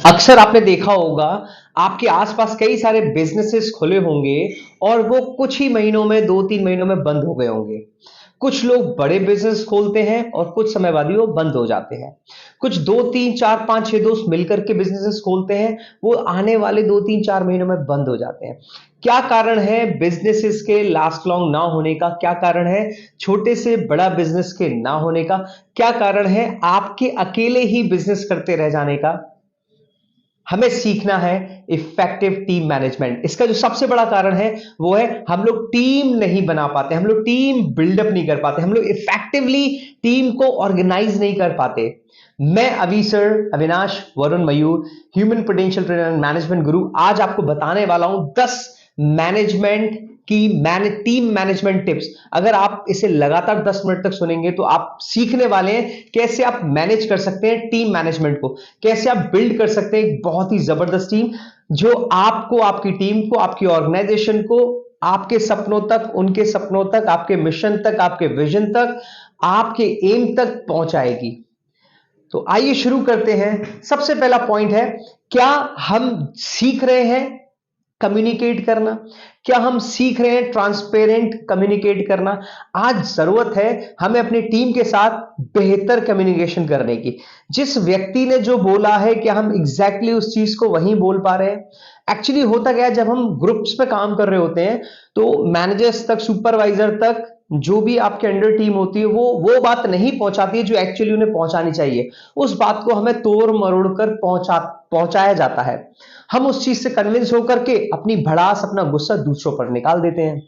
अक्सर आपने देखा होगा आपके आसपास कई सारे बिजनेसेस खुले होंगे और वो कुछ ही महीनों में 2-3 महीनों में बंद हो गए होंगे। कुछ लोग बड़े बिजनेस खोलते हैं और कुछ समय बाद ही वो बंद हो जाते हैं। कुछ 2-3-4-5-6 दोस्त मिलकर के बिजनेसेस खोलते हैं, वो आने वाले 2-3-4 महीनों में बंद हो जाते हैं। क्या कारण है बिजनेसेस के लास्ट लॉन्ग ना होने का? क्या कारण है छोटे से बड़ा बिजनेस के ना होने का? क्या कारण है आपके अकेले ही बिजनेस करते रह जाने का? हमें सीखना है इफेक्टिव टीम मैनेजमेंट। इसका जो सबसे बड़ा कारण है वो है हम लोग टीम नहीं बना पाते, हम लोग टीम बिल्डअप नहीं कर पाते, हम लोग इफेक्टिवली टीम को ऑर्गेनाइज नहीं कर पाते। मैं अभी sir Avinash Varun Mayur, human potential trainer and management गुरु, आज आपको बताने वाला हूं 10 मैनेजमेंट की टीम मैनेजमेंट टिप्स। अगर आप इसे लगातार 10 मिनट तक सुनेंगे तो आप सीखने वाले हैं कैसे आप मैनेज कर सकते हैं टीम मैनेजमेंट को, कैसे आप बिल्ड कर सकते हैं एक बहुत ही जबरदस्त टीम जो आपको, आपकी टीम को, आपकी ऑर्गेनाइजेशन को आपके सपनों तक, उनके सपनों तक, आपके मिशन तक, आपके विजन तक, आपके एम तक पहुंचाएगी। तो आइए शुरू करते हैं। सबसे पहला पॉइंट है, क्या हम सीख रहे हैं कम्युनिकेट करना? क्या हम सीख रहे हैं ट्रांसपेरेंट कम्युनिकेट करना? आज जरूरत है हमें अपनी टीम के साथ बेहतर कम्युनिकेशन करने की। जिस व्यक्ति ने जो बोला है क्या हम एग्जैक्टली उस चीज को वहीं बोल पा रहे हैं? एक्चुअली होता क्या है, जब हम ग्रुप्स में काम कर रहे होते हैं तो मैनेजर्स तक, सुपरवाइजर तक, जो भी आपके अंडर टीम होती है वो बात नहीं पहुंचाती है जो एक्चुअली उन्हें पहुंचानी चाहिए। उस बात को हमें तोड़ मरोड़ कर पहुंचाया जाता है। हम उस चीज से कन्विंस होकर के अपनी भड़ास, अपना गुस्सा दूसरों पर निकाल देते हैं।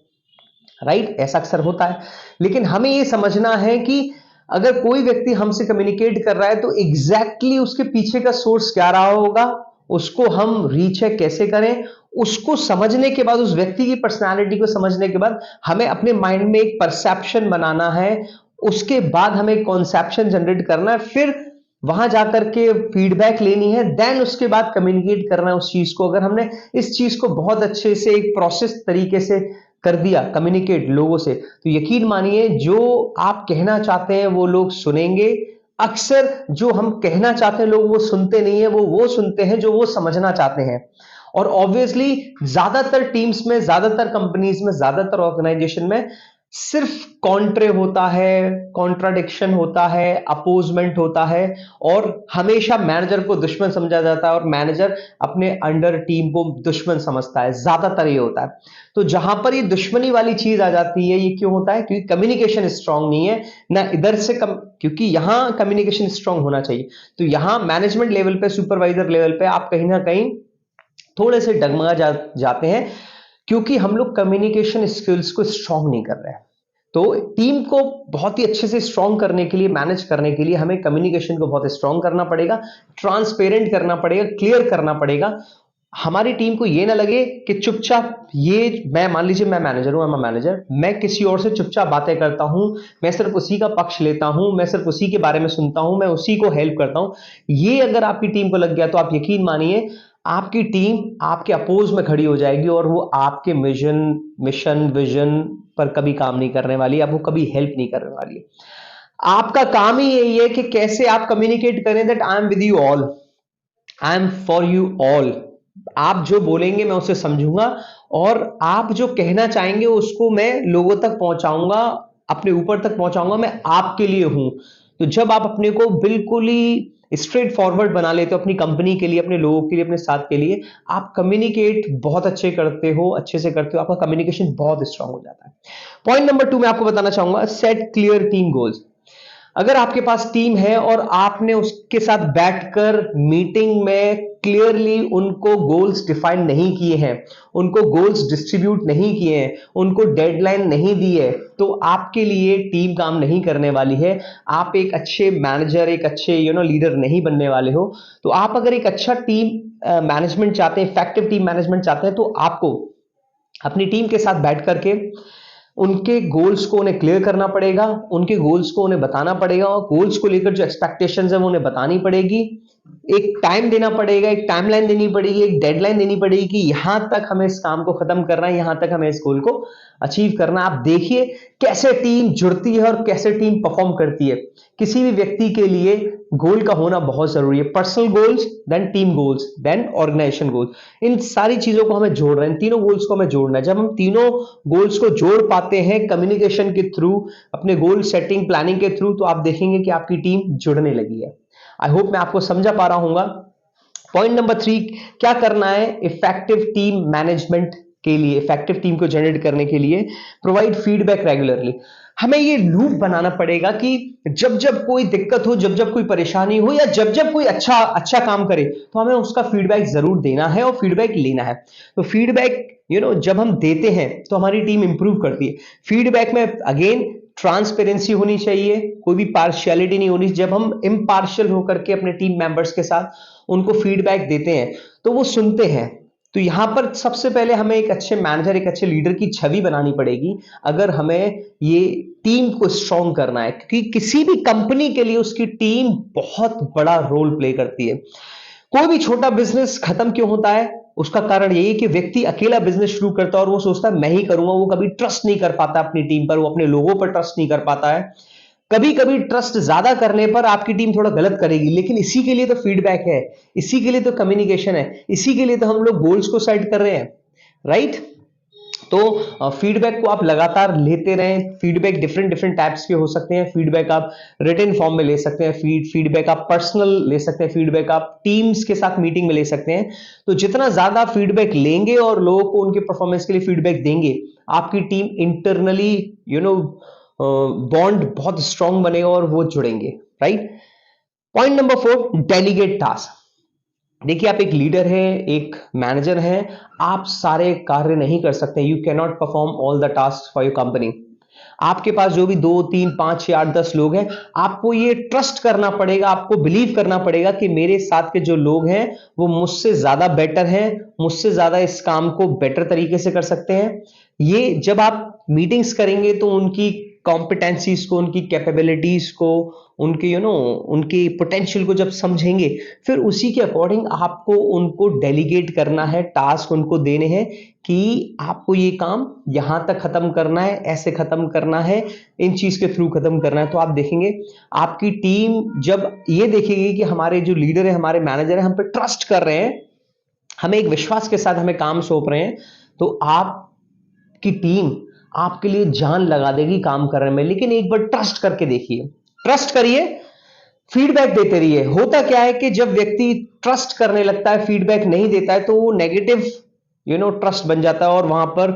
राइट, ऐसा अक्सर होता है। लेकिन हमें यह समझना है कि अगर कोई व्यक्ति हमसे कम्युनिकेट कर रहा है तो एग्जैक्टली उसके पीछे का सोर्स क्या रहा होगा, उसको हम रीचेक कैसे करें, उसको समझने के बाद, उस व्यक्ति की पर्सनालिटी को समझने के बाद हमें अपने माइंड में एक परसेप्शन बनाना है। उसके बाद हमें एक कॉन्सेप्शन जनरेट करना है, फिर वहां जाकर के फीडबैक लेनी है, देन उसके बाद कम्युनिकेट करना है उस चीज को। अगर हमने इस चीज को बहुत अच्छे से एक प्रोसेस तरीके से कर दिया कम्युनिकेट लोगों से, तो यकीन मानिए जो आप कहना चाहते हैं वो लोग सुनेंगे। अक्सर जो हम कहना चाहते हैं लोग वो सुनते नहीं है, वो सुनते हैं जो वो समझना चाहते हैं। और ऑब्वियसली ज्यादातर टीम्स में, ज्यादातर कंपनीज में, ज्यादातर ऑर्गेनाइजेशन में सिर्फ कॉन्ट्रे होता है, कॉन्ट्राडिक्शन होता है, अपोजमेंट होता है, और हमेशा मैनेजर को दुश्मन समझा जाता है और मैनेजर अपने अंडर टीम को दुश्मन समझता है। ज्यादातर ये होता है। तो जहां पर ये दुश्मनी वाली चीज आ जाती है, ये क्यों होता है? क्योंकि कम्युनिकेशन स्ट्रांग नहीं है ना इधर से क्योंकि यहां कम्युनिकेशन स्ट्रांग होना चाहिए। तो यहां मैनेजमेंट लेवल पे, सुपरवाइजर लेवल पे आप कहीं ना कहीं थोड़े से डगमगा जाते हैं, क्योंकि हम लोग कम्युनिकेशन स्किल्स को स्ट्रांग नहीं कर रहे हैं। तो टीम को बहुत ही अच्छे से स्ट्रांग करने के लिए, मैनेज करने के लिए हमें कम्युनिकेशन को बहुत स्ट्रांग करना पड़ेगा, ट्रांसपेरेंट करना पड़ेगा, क्लियर करना पड़ेगा। हमारी टीम को ये ना लगे कि चुपचाप, ये मैं मान लीजिए मैं मैनेजर हूं, मैं मैनेजर, मैं किसी और से चुपचाप बातें करता हूं, मैं सिर्फ उसी का पक्ष लेता हूं, मैं सिर्फ उसी के बारे में सुनता हूं, मैं उसी को हेल्प करता हूं। ये अगर आपकी टीम को लग गया तो आप यकीन मानिए आपकी टीम आपके अपोज में खड़ी हो जाएगी और वो आपके मिशन विजन पर कभी काम नहीं करने वाली, आपको कभी हेल्प नहीं करने वाली है। आपका काम ही यही है कि कैसे आप कम्युनिकेट करें that I am with you all, I am for you all. आप जो बोलेंगे मैं उसे समझूंगा, और आप जो कहना चाहेंगे उसको मैं लोगों तक पहुंचाऊंगा, अपने ऊपर तक पहुंचाऊंगा। मैं आपके लिए हूं। तो जब आप अपने को बिल्कुल ही स्ट्रेट फॉरवर्ड बना लेते हो अपनी कंपनी के लिए, अपने लोगों के लिए, अपने साथ के लिए, आप कम्युनिकेट बहुत अच्छे करते हो, अच्छे से करते हो, आपका कम्युनिकेशन बहुत स्ट्रांग हो जाता है। पॉइंट नंबर 2 मैं आपको बताना चाहूंगा, सेट क्लियर टीम गोल्स। अगर आपके पास टीम है और आपने उसके साथ बैठकर मीटिंग में क्लियरली उनको गोल्स डिफाइन नहीं किए हैं, उनको गोल्स डिस्ट्रीब्यूट नहीं किए हैं, उनको डेडलाइन नहीं दी है, तो आपके लिए टीम काम नहीं करने वाली है। आप एक अच्छे मैनेजर, एक अच्छे लीडर नहीं बनने वाले हो। तो आप अगर एक अच्छा टीम मैनेजमेंट चाहते हैं, इफेक्टिव टीम मैनेजमेंट चाहते हैं, तो आपको अपनी टीम के साथ बैठ करके उनके गोल्स को उन्हें क्लियर करना पड़ेगा, उनके गोल्स को उन्हें बताना पड़ेगा, और गोल्स को लेकर जो एक्सपेक्टेशंस है वो उन्हें बतानी पड़ेगी। एक टाइम देना पड़ेगा, एक टाइमलाइन देनी पड़ेगी, एक डेडलाइन देनी पड़ेगी कि यहां तक हमें इस काम को खत्म करना है, यहां तक हमें इस गोल को अचीव करना है। आप देखिए कैसे टीम जुड़ती है और कैसे टीम परफॉर्म करती है। किसी भी व्यक्ति के लिए गोल का होना बहुत जरूरी है। Personal goals, then team goals, then organisation goals. इन सारी चीजों को हमें जोड़ रहे हैं, तीनों गोल्स को हमें जोड़ना है। जब हम तीनों गोल्स को जोड़ पाते हैं कम्युनिकेशन के थ्रू, अपने गोल सेटिंग प्लानिंग के थ्रू, तो आप देखेंगे कि आपकी टीम जुड़ने लगी है। आई होप मैं आपको समझा पा रहा हूंगा। पॉइंट नंबर 3, क्या करना है इफेक्टिव टीम मैनेजमेंट के लिए, इफेक्टिव टीम को जनरेट करने के लिए, प्रोवाइड फीडबैक रेगुलरली। हमें ये लूप बनाना पड़ेगा कि जब जब कोई दिक्कत हो, जब जब कोई परेशानी हो, या जब जब कोई अच्छा अच्छा काम करे, तो हमें उसका फीडबैक जरूर देना है और फीडबैक लेना है। तो फीडबैक जब हम देते हैं तो हमारी टीम इंप्रूव करती है। फीडबैक में अगेन ट्रांसपेरेंसी होनी चाहिए, कोई भी पार्शियलिटी नहीं होनी। जब हम इम्पार्शियल होकर के अपने टीम मेंबर्स के साथ उनको फीडबैक देते हैं तो वो सुनते हैं। तो यहां पर सबसे पहले हमें एक अच्छे मैनेजर, एक अच्छे लीडर की छवि बनानी पड़ेगी अगर हमें ये टीम को स्ट्रॉन्ग करना है, क्योंकि किसी भी कंपनी के लिए उसकी टीम बहुत बड़ा रोल प्ले करती है। कोई भी छोटा बिजनेस खत्म क्यों होता है, उसका कारण यही है कि व्यक्ति अकेला बिजनेस शुरू करता है और वो सोचता है मैं ही करूंगा। वो कभी ट्रस्ट नहीं कर पाता अपनी टीम पर, वो अपने लोगों पर ट्रस्ट नहीं कर पाता है। कभी कभी ट्रस्ट ज्यादा करने पर आपकी टीम थोड़ा गलत करेगी, लेकिन इसी के लिए तो फीडबैक है, इसी के लिए तो कम्युनिकेशन है, इसी के लिए तो हम लोग गोल्स को सेट कर रहे हैं, राइट। तो फीडबैक को आप लगातार लेते रहें। फीडबैक डिफरेंट डिफरेंट टाइप्स के हो सकते हैं। फीडबैक आप रिटन फॉर्म में ले सकते हैं, फीडबैक आप पर्सनल ले सकते हैं, फीडबैक आप टीम्स के साथ मीटिंग में ले सकते हैं। तो जितना ज्यादा फीडबैक लेंगे और लोगों को उनके परफॉर्मेंस के लिए फीडबैक देंगे, आपकी टीम इंटरनली बॉन्ड बहुत स्ट्रांग बनेगा और वो जुड़ेंगे, right. Point number 4, delegate task. देखिए आप एक लीडर है, एक मैनेजर है, आप सारे कार्य नहीं कर सकते। You can not perform all the task for your company. आपके पास जो भी 2 3 5 6 8 10 लोग हैं, आपको ये ट्रस्ट करना पड़ेगा, आपको बिलीव करना पड़ेगा कि मेरे साथ के जो लोग हैं वो मुझसे ज्यादा बेटर हैं, मुझसे ज्यादा इस काम को बेटर तरीके से कर सकते हैं। ये जब आप मीटिंग्स करेंगे तो उनकी कॉम्पिटेंसीज को, उनकी कैपेबिलिटीज को, उनके उनकी पोटेंशियल को जब समझेंगे, फिर उसी के अकॉर्डिंग आपको उनको डेलीगेट करना है, टास्क उनको देने हैं कि आपको ये काम यहां तक खत्म करना है, ऐसे खत्म करना है, इन चीज के थ्रू खत्म करना है। तो आप देखेंगे आपकी टीम जब ये देखेगी कि हमारे जो लीडर है, हमारे मैनेजर है, हम पे ट्रस्ट कर रहे हैं, हमें एक विश्वास के साथ हमें काम सौंप रहे हैं, तो आपकी टीम आपके लिए जान लगा देगी काम करने में। लेकिन एक बार ट्रस्ट करके देखिए, ट्रस्ट करिए, फीडबैक देते रहिए। होता क्या है कि जब व्यक्ति ट्रस्ट करने लगता है, फीडबैक नहीं देता है, तो वो नेगेटिव ट्रस्ट बन जाता है और वहां पर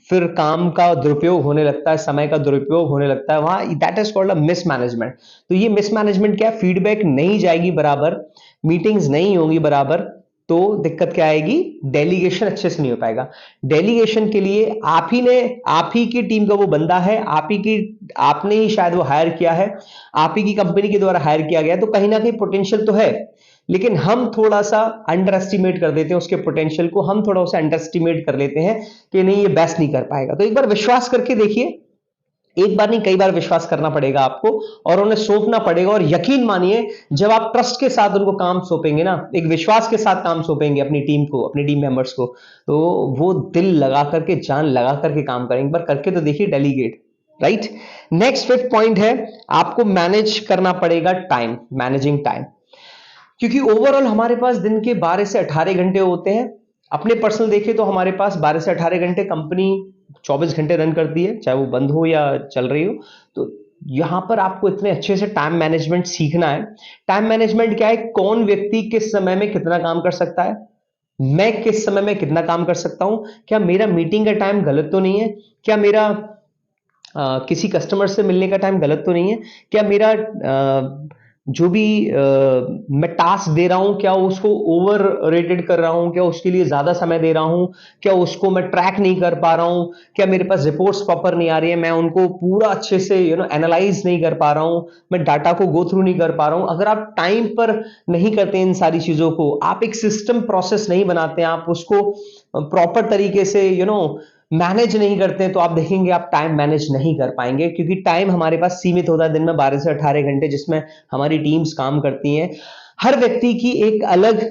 फिर काम का दुरुपयोग होने लगता है, समय का दुरुपयोग होने लगता है वहां। That is called a mismanagement. तो ये मिसमैनेजमेंट क्या है, फीडबैक नहीं जाएगी बराबर, मीटिंग्स नहीं होंगी बराबर, तो दिक्कत क्या आएगी, डेलीगेशन अच्छे से नहीं हो पाएगा। डेलीगेशन के लिए आप ही की टीम का वो बंदा है, आपने ही शायद वो हायर किया है, आप ही की कंपनी के द्वारा हायर किया गया, तो कहीं ना कहीं पोटेंशियल तो है, लेकिन हम थोड़ा सा अंडर एस्टिमेट कर देते हैं उसके पोटेंशियल को, हम थोड़ा उसे अंडर एस्टिमेट कर लेते हैं कि नहीं ये बेस्ट नहीं कर पाएगा। तो एक बार विश्वास करके देखिए, एक बार नहीं कई बार विश्वास करना पड़ेगा आपको और उन्हें सौंपना पड़ेगा। और यकीन मानिए जब आप ट्रस्ट के साथ उनको काम सौंपेंगे ना, एक विश्वास के साथ काम सौंपेंगे अपनी टीम को, अपनी टीम मेंबर्स को, तो वो दिल लगा करके, जान लगा करके काम करेंगे। एक बार करके तो देखिए, delegate, right. Next 5th point है, आपको मैनेज करना पड़ेगा टाइम, मैनेजिंग टाइम। क्योंकि ओवरऑल हमारे पास दिन के 12 से 18 घंटे होते हैं। अपने पर्सनल देखें तो हमारे पास 12 से 18 घंटे, कंपनी 24 घंटे रन करती है, चाहे वो बंद हो या चल रही हो। तो यहां पर आपको इतने अच्छे से टाइम मैनेजमेंट सीखना है। टाइम मैनेजमेंट क्या है, कौन व्यक्ति किस समय में कितना काम कर सकता है, मैं किस समय में कितना काम कर सकता हूं, क्या मेरा मीटिंग का टाइम गलत तो नहीं है, क्या मेरा किसी कस्टमर से मिलने का टाइम गलत तो नहीं है, क्या मेरा जो भी मैं टास्क दे रहा हूं, क्या उसको ओवर रेटेड कर रहा हूं, क्या उसके लिए ज्यादा समय दे रहा हूं, क्या उसको मैं ट्रैक नहीं कर पा रहा हूं, क्या मेरे पास रिपोर्ट्स प्रॉपर नहीं आ रही है, मैं उनको पूरा अच्छे से एनालाइज नहीं कर पा रहा हूं, मैं डाटा को गो थ्रू नहीं कर पा रहा हूं। अगर आप टाइम पर नहीं करते इन सारी चीजों को, आप एक सिस्टम प्रोसेस नहीं बनाते, आप उसको प्रॉपर तरीके से मैनेज नहीं करते, तो आप देखेंगे आप टाइम मैनेज नहीं कर पाएंगे। क्योंकि टाइम हमारे पास सीमित होता है, दिन में 12 से 18 घंटे जिसमें हमारी टीम्स काम करती हैं। हर व्यक्ति की एक अलग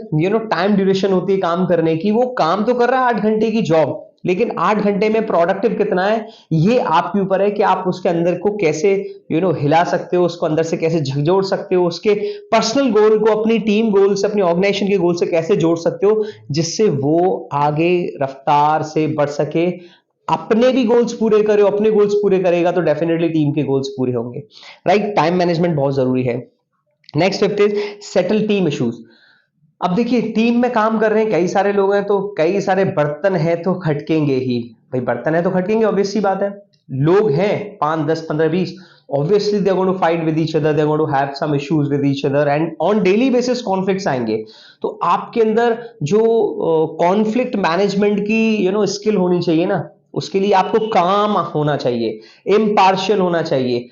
टाइम ड्यूरेशन होती है काम करने की। वो काम तो कर रहा है 8 घंटे की जॉब, लेकिन 8 घंटे में प्रोडक्टिव कितना है ये आपके ऊपर है कि आप उसके अंदर को कैसे हिला सकते हो, उसको अंदर से कैसे झकझोर सकते हो, उसके पर्सनल गोल को अपनी टीम गोल से, अपनी ऑर्गेनाइजेशन के गोल से कैसे जोड़ सकते हो, जिससे वो आगे रफ्तार से बढ़ सके। अपने भी गोल्स पूरे करो, अपने गोल्स पूरे करेगा तो डेफिनेटली टीम के गोल्स पूरे होंगे। राइट, टाइम मैनेजमेंट बहुत जरूरी है। Next fifth is settle team issues. अब देखिए, टीम में काम कर रहे हैं, कई सारे लोग हैं, तो कई सारे बर्तन हैं तो खटकेंगे ही। भाई बर्तन है तो खटकेंगे, ऑब्वियस सी बात है। लोग हैं 5 10 15 20, obviously they are going to fight with each other, they are going to have some issues with each other, and on daily basis conflicts आएंगे। तो आपके अंदर जो कॉन्फ्लिक्ट मैनेजमेंट की स्किल होनी चाहिए ना, उसके लिए आपको काम होना चाहिए, इम्पार्शियल होना चाहिए,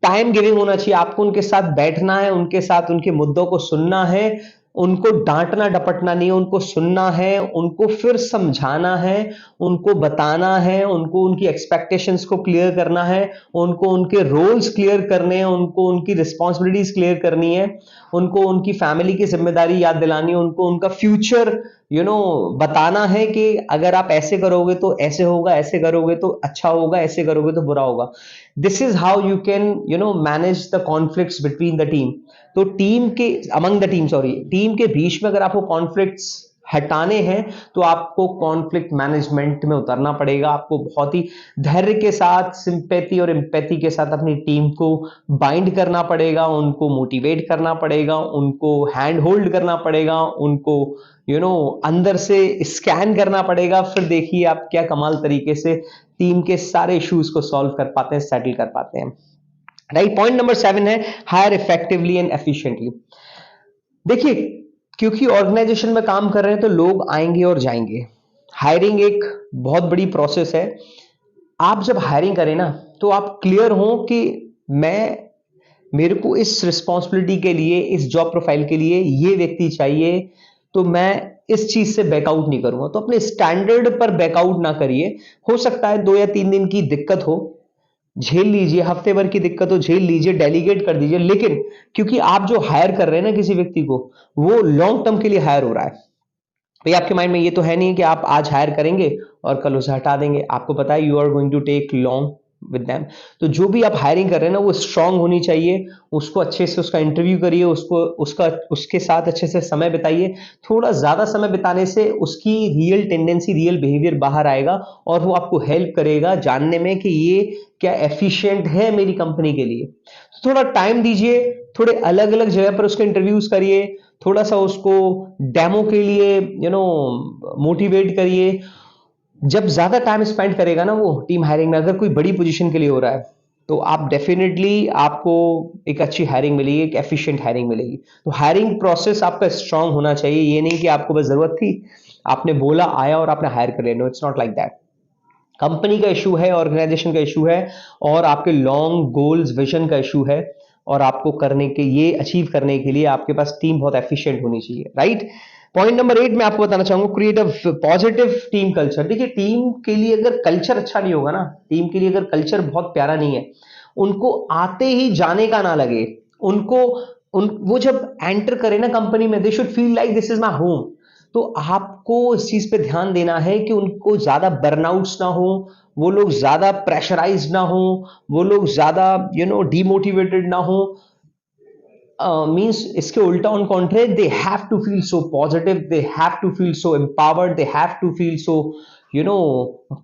टाइम गिविंग होना चाहिए। आपको उनके साथ बैठना है, उनके साथ उनके मुद्दों को सुनना है, उनको डांटना डपटना नहीं है, उनको सुनना है, उनको फिर समझाना है, उनको बताना है, उनको उनकी एक्सपेक्टेशंस को क्लियर करना है, उनको उनके रोल्स क्लियर करने हैं, उनको उनकी रिस्पॉन्सिबिलिटीज क्लियर करनी है, उनको उनकी फैमिली की जिम्मेदारी याद दिलानी है, उनको उनका फ्यूचर बताना है कि अगर आप ऐसे करोगे तो ऐसे होगा, ऐसे करोगे तो अच्छा होगा, ऐसे करोगे तो बुरा होगा। This is how you can manage the conflicts between the team. तो टीम के among the team, sorry, team के बीच में अगर आपको कॉन्फ्लिक्ट्स हटाने हैं तो आपको कॉन्फ्लिक्ट मैनेजमेंट में उतरना पड़ेगा। आपको बहुत ही धैर्य के साथ, सिंपैथी और एम्पैथी के साथ अपनी टीम को बाइंड करना पड़ेगा, उनको मोटिवेट करना पड़ेगा, उनको हैंड होल्ड करना पड़ेगा, उनको अंदर से स्कैन करना पड़ेगा। फिर देखिए आप क्या कमाल तरीके से टीम के सारे इश्यूज को सॉल्व कर पाते हैं, सेटल कर पाते हैं। राइट, पॉइंट नंबर 7 है हायर इफेक्टिवली एंड एफिशिएंटली। देखिए, क्योंकि ऑर्गेनाइजेशन में काम कर रहे हैं तो लोग आएंगे और जाएंगे। हायरिंग एक बहुत बड़ी प्रोसेस है। आप जब हायरिंग करें ना, तो आप क्लियर हो कि मेरे को इस रिस्पॉन्सिबिलिटी के लिए, इस जॉब प्रोफाइल के लिए ये व्यक्ति चाहिए, तो मैं इस चीज से बैकआउट नहीं करूंगा। तो अपने स्टैंडर्ड पर बैकआउट ना करिए। हो सकता है 2 या 3 दिन की दिक्कत हो, झेल लीजिए, हफ्ते भर की दिक्कत हो झेल लीजिए, डेलीगेट कर दीजिए, लेकिन क्योंकि आप जो हायर कर रहे हैं ना किसी व्यक्ति को, वो लॉन्ग टर्म के लिए हायर हो रहा है। भाई आपके माइंड में ये तो है नहीं कि आप आज हायर करेंगे और कल उसे हटा देंगे। आपको पता है you are going to take long with them. तो जो भी आप हायरिंग कर रहे हैं ना, वो स्ट्रांग होनी चाहिए। उसको अच्छे से उसका इंटरव्यू करिए, उसके साथ अच्छे से समय बिताइए। थोड़ा ज्यादा समय बिताने से उसकी रियल टेंडेंसी, रियल बिहेवियर बाहर आएगा और वो आपको हेल्प करेगा जानने में कि ये क्या एफिशिएंट है मेरी कंपनी के लिए। तो थोड़ा टाइम दीजिए, थोड़े अलग अलग जगह पर उसके इंटरव्यूज करिए, थोड़ा सा उसको डेमो के लिए मोटिवेट करिए। जब ज्यादा टाइम स्पेंड करेगा ना वो टीम हायरिंग में, अगर कोई बड़ी पोजीशन के लिए हो रहा है, तो आप डेफिनेटली आपको एक अच्छी हायरिंग मिलेगी, एक एफिशिएंट हायरिंग मिलेगी। तो हायरिंग प्रोसेस आपका स्ट्रांग होना चाहिए। ये नहीं कि आपको बस जरूरत थी, आपने बोला, आया और आपने हायर कर लिया। No, it's not like that. Company का इशू है, ऑर्गेनाइजेशन का इशू है, और आपके लॉन्ग गोल्स, विजन का इशू है, और आपको करने के, ये अचीव करने के लिए आपके पास टीम बहुत एफिशिएंट होनी चाहिए। राइट, पॉइंट नंबर 8 मैं आपको बताना चाहूंगा, create a positive team culture. देखिए, टीम के लिए अगर कल्चर अच्छा नहीं होगा ना, टीम के लिए अगर कल्चर बहुत प्यारा नहीं है, उनको आते ही जाने का ना लगे, उनको वो जब एंटर करे ना कंपनी में, they should feel like this is my home. तो आपको इस चीज पे ध्यान देना है कि उनको ज्यादा बर्नआउट्स ना हो, वो लोग ज्यादा प्रेशराइज ना हो, वो लोग ज्यादा डिमोटिवेटेड ना हो। मीन्स इसके उल्टा, on contrary, they have to feel so positive, they have to feel so empowered, they have to feel so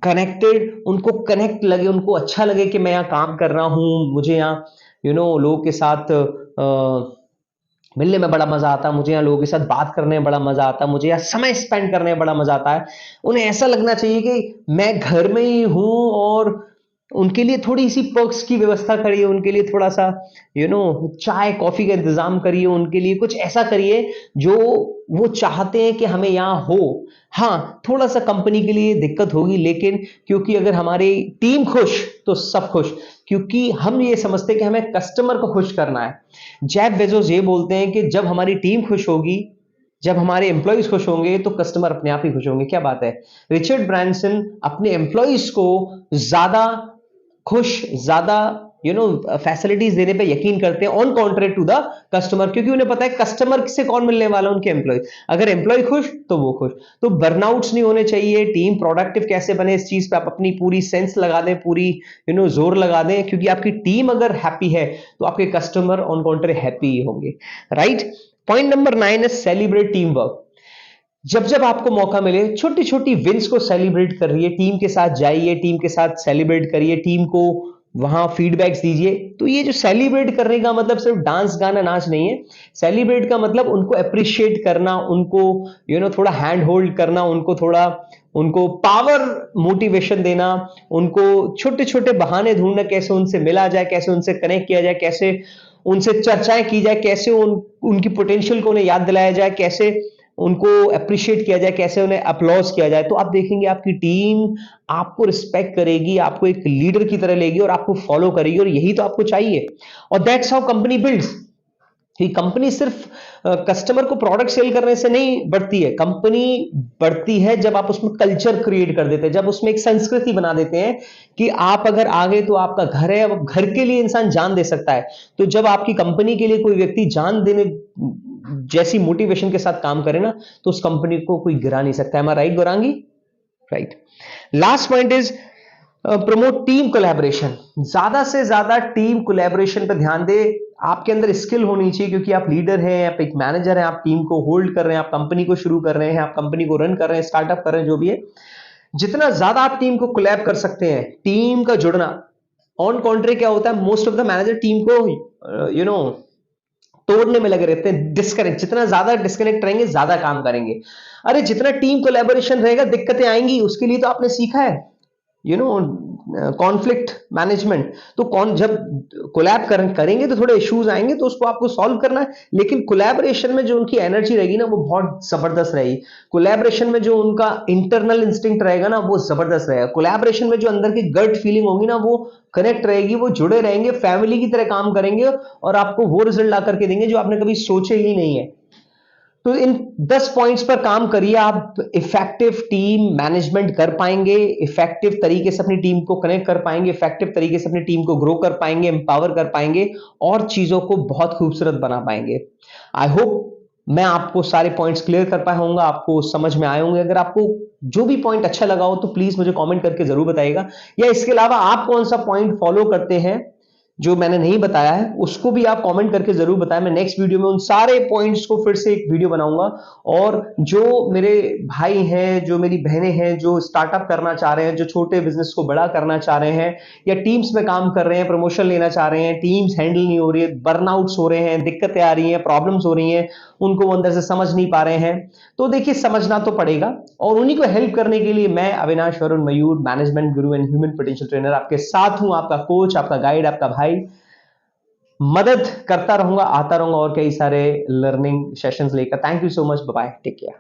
connected. उनको कनेक्ट लगे, उनको अच्छा लगे कि मैं यहाँ काम कर रहा हूँ, मुझे यहाँ लोगों के साथ मिलने में बड़ा मजा आता है, मुझे यहाँ लोगों के साथ बात करने में बड़ा मजा आता है, मुझे यहाँ समय स्पेंड करने में बड़ा मजा आता है। उन्हें ऐसा लगना चाहिए कि मैं घर में ही हूँ, और उनके लिए थोड़ी सी पर्क्स की व्यवस्था करिए, उनके लिए थोड़ा सा चाय कॉफी का इंतजाम करिए, उनके लिए कुछ ऐसा करिए जो वो चाहते हैं कि हमें यहाँ हो। हाँ, थोड़ा सा कंपनी के लिए दिक्कत होगी, लेकिन क्योंकि अगर हमारी टीम खुश तो सब खुश, क्योंकि हम ये समझते हैं कि हमें कस्टमर को खुश करना है। जेफ बेजोस ये बोलते हैं कि जब हमारी टीम खुश होगी, जब हमारे एम्प्लॉइज खुश होंगे, तो कस्टमर अपने आप ही खुश होंगे। क्या बात है। रिचर्ड ब्रांसन अपने एम्प्लॉइज को ज्यादा खुश, ज्यादा फैसिलिटीज देने पे यकीन करते हैं on contract to the customer, क्योंकि उन्हें पता है कस्टमर से कौन मिलने वाला है, उनके एम्प्लॉय। अगर एम्प्लॉय खुश तो वो खुश। तो बर्नआउट्स नहीं होने चाहिए। टीम प्रोडक्टिव कैसे बने, इस चीज पे आप अपनी पूरी सेंस लगा दें, पूरी जोर लगा दें, क्योंकि आपकी टीम अगर हैप्पी है तो आपके कस्टमर ऑन कॉन्ट्रेक्ट हैप्पी होंगे, राइट। पॉइंट नंबर 9 है सेलिब्रेट टीम वर्क। जब जब आपको मौका मिले छोटी छोटी विंस को सेलिब्रेट करिए, टीम के साथ जाइए, टीम के साथ सेलिब्रेट करिए, टीम को वहां फीडबैक्स दीजिए। तो ये जो सेलिब्रेट करने का मतलब सिर्फ डांस गाना नाच नहीं है। सेलिब्रेट का मतलब उनको अप्रिशिएट करना, उनको थोड़ा हैंड होल्ड करना, उनको पावर मोटिवेशन देना, उनको छोटे छोटे बहाने ढूंढना कैसे उनसे मिला जाए, कैसे उनसे कनेक्ट किया जाए, कैसे उनसे चर्चाएं की जाए, कैसे उनकी पोटेंशियल को उन्हें याद दिलाया जाए, कैसे उनको अप्रिशिएट किया जाए, कैसे उन्हें अप्लॉज किया जाए। तो आप देखेंगे आपकी टीम आपको रिस्पेक्ट करेगी, आपको एक लीडर की तरह लेगी और आपको फॉलो करेगी, और यही तो आपको चाहिए। और दैट्स हाउ कंपनी बिल्ड्स। कि कंपनी सिर्फ कस्टमर को प्रोडक्ट सेल करने से नहीं बढ़ती है। कंपनी बढ़ती है जब आप उसमें कल्चर क्रिएट कर देते हैं, जब उसमें एक संस्कृति बना देते हैं कि आप अगर आ गए तो आपका घर है, अब घर के लिए इंसान जान दे सकता है। तो जब आपकी कंपनी के लिए कोई व्यक्ति जान देने जैसी मोटिवेशन के साथ काम करे ना, तो उस कंपनी को कोई गिरा नहीं सकता है। Am I right Gaurangi? Right. Last point is promote team collaboration. ज्यादा से ज्यादा टीम कोलैबोरेशन पे ध्यान दे। आपके अंदर स्किल होनी चाहिए, क्योंकि आप लीडर हैं, आप एक मैनेजर हैं, आप टीम को होल्ड कर रहे हैं, आप कंपनी को शुरू कर रहे हैं, आप कंपनी को रन कर रहे हैं, स्टार्टअप कर रहे हैं, जो भी है। जितना ज्यादा आप टीम को कोलैब कर सकते हैं, टीम का जुड़ना। ऑन कॉन्ट्री क्या होता है, most of the manager team को तोड़ने में लगे रहते हैं, डिस्कनेक्ट। जितना ज्यादा डिस्कनेक्ट रहेंगे ज्यादा काम करेंगे। अरे जितना टीम कोलैबोरेशन रहेगा दिक्कतें आएंगी, उसके लिए तो आपने सीखा है कॉन्फ्लिक्ट मैनेजमेंट। तो जब कोलैब करेंगे तो थोड़े इश्यूज आएंगे, तो उसको आपको सॉल्व करना है। लेकिन कोलैबोरेशन में जो उनकी एनर्जी रहेगी ना, वो बहुत जबरदस्त रहेगी। कोलैबोरेशन में जो उनका इंटरनल इंस्टिंक्ट रहेगा ना, वो जबरदस्त रहेगा। कोलैबोरेशन में जो अंदर की गट फीलिंग होगी ना, वो कनेक्ट रहेगी, वो जुड़े रहेंगे, फैमिली की तरह काम करेंगे, और आपको वो रिजल्ट ला करके देंगे जो आपने कभी सोचे ही नहीं है। तो इन 10 पॉइंट्स पर काम करिए, आप इफेक्टिव टीम मैनेजमेंट कर पाएंगे, इफेक्टिव तरीके से अपनी टीम को कनेक्ट कर पाएंगे, इफेक्टिव तरीके से अपनी टीम को ग्रो कर पाएंगे, एम्पावर कर पाएंगे, और चीजों को बहुत खूबसूरत बना पाएंगे। आई होप मैं आपको सारे पॉइंट्स क्लियर कर पाया होऊंगा, आपको समझ में आए होंगे। अगर आपको जो भी पॉइंट अच्छा लगा हो तो प्लीज मुझे कमेंट करके जरूर बताइएगा, या इसके अलावा आप कौन सा पॉइंट फॉलो करते हैं जो मैंने नहीं बताया है, उसको भी आप कमेंट करके जरूर बताएं। मैं नेक्स्ट वीडियो में उन सारे पॉइंट्स को फिर से एक वीडियो बनाऊंगा। और जो मेरे भाई हैं, जो मेरी बहनें हैं, जो स्टार्टअप करना चाह रहे हैं, जो छोटे बिजनेस को बड़ा करना चाह रहे हैं, या टीम्स में काम कर रहे हैं, प्रमोशन लेना चाह रहे हैं, टीम्स हैंडल नहीं हो रही है, बर्नआउट्स हो रहे हैं, दिक्कतें आ रही हैं, प्रॉब्लम्स हो रही हैं, उनको वो अंदर से समझ नहीं पा रहे हैं, तो देखिए समझना तो पड़ेगा। और उन्हीं को हेल्प करने के लिए मैं अविनाश वरुण मयूर, management Guru and human potential trainer, आपके साथ हूं, आपका कोच, आपका गाइड, आपका भाई। मदद करता रहूंगा, आता रहूंगा और कई सारे लर्निंग सेशंस लेकर। Thank you so much, bye bye, take care.